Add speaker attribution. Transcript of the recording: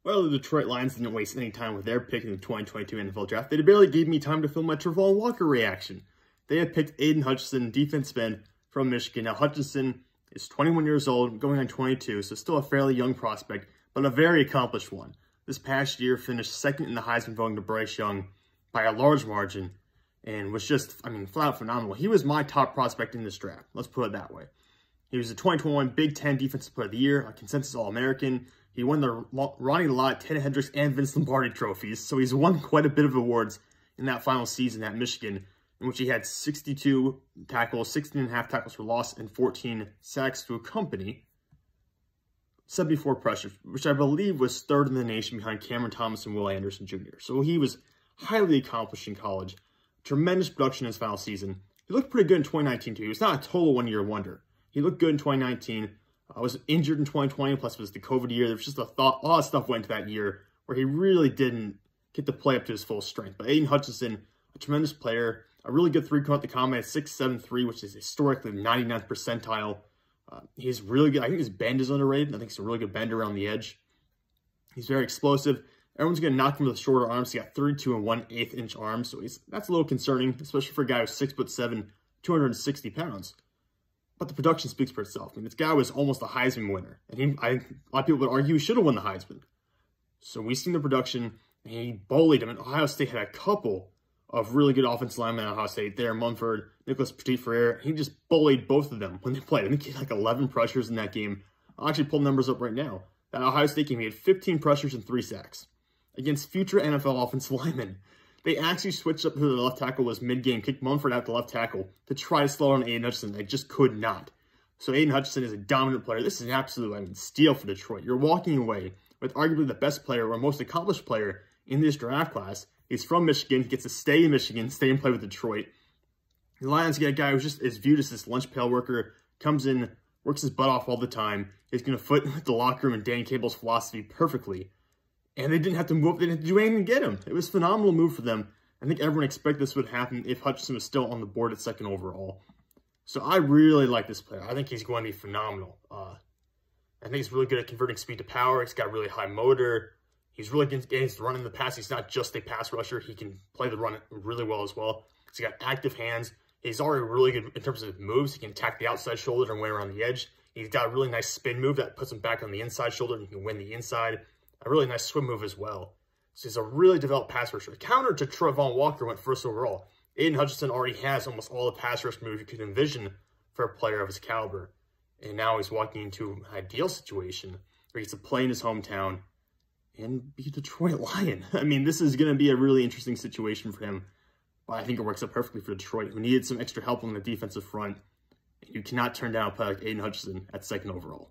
Speaker 1: Well, the Detroit Lions didn't waste any time with their pick in the 2022 NFL Draft. They barely gave me time to film my Travon Walker reaction. They had picked Aidan Hutchinson, defensive end from Michigan. Now, Hutchinson is 21 years old, going on 22, so still a fairly young prospect, but a very accomplished one. This past year, finished second in the Heisman voting to Bryce Young by a large margin, and was just, flat out phenomenal. He was my top prospect in this draft. Let's put it that way. He was the 2021 Big Ten Defensive Player of the Year, a consensus All-American. He won the Ronnie Lott, Ted Hendricks, and Vince Lombardi trophies, so he's won quite a bit of awards in that final season at Michigan, in which he had 62 tackles, 16.5 tackles for loss, and 14 sacks to accompany 74 pressures, which I believe was third in the nation behind Cameron Thomas and Will Anderson Jr. So he was highly accomplished in college. Tremendous production in his final season. He looked pretty good in 2019, too. He was not a total one-year wonder. He looked good in 2019. Was injured in 2020, plus it was the COVID year. There was just a lot of stuff went into that year where he really didn't get to play up to his full strength. But Aidan Hutchinson, a tremendous player, a really good three-cone at the combine at 6'7", which is historically 99th percentile. He's really good. I think his bend is underrated. I think he's a really good bender around the edge. He's very explosive. Everyone's going to knock him with the shorter arms. He got 32 and 1/8 inch arms, so that's a little concerning, especially for a guy who's 6'7", 260 pounds. But the production speaks for itself. This guy was almost a Heisman winner. And I think a lot of people would argue he should have won the Heisman. So we've seen the production, and he bullied him. And Ohio State had a couple of really good offensive linemen at Ohio State there. Munford, Nicholas Petit-Frere. He just bullied both of them when they played. I think he had like 11 pressures in that game. I'll actually pull numbers up right now. That Ohio State game, he had 15 pressures and 3 sacks against future NFL offensive linemen. They actually switched up who the left tackle was mid-game, kicked Munford out to left tackle to try to slow down Aidan Hutchinson. They just could not. So Aidan Hutchinson is a dominant player. This is an absolute steal for Detroit. You're walking away with arguably the best player or most accomplished player in this draft class. He's from Michigan. He gets to stay in Michigan, stay and play with Detroit. The Lions get a guy who just is viewed as this lunch pail worker, comes in, works his butt off all the time. He's going to fit the locker room and Dan Cable's philosophy perfectly. And they didn't have to move up. They didn't have to do anything to get him. It was a phenomenal move for them. I think everyone expected this would happen if Hutchinson was still on the board at second overall. So I really like this player. I think he's going to be phenomenal. I think he's really good at converting speed to power. He's got really high motor. He's really good at running the pass. He's not just a pass rusher. He can play the run really well as well. He's got active hands. He's already really good in terms of moves. He can attack the outside shoulder and win around the edge. He's got a really nice spin move that puts him back on the inside shoulder and he can win the inside. A really nice swim move as well. So he's a really developed pass rusher. Counter to Travon Walker went first overall. Aidan Hutchinson already has almost all the pass rush moves you could envision for a player of his caliber. And now he's walking into an ideal situation where he gets to play in his hometown and be a Detroit Lion. This is going to be a really interesting situation for him. But I think it works out perfectly for Detroit, who needed some extra help on the defensive front. You cannot turn down a player like Aidan Hutchinson at second overall.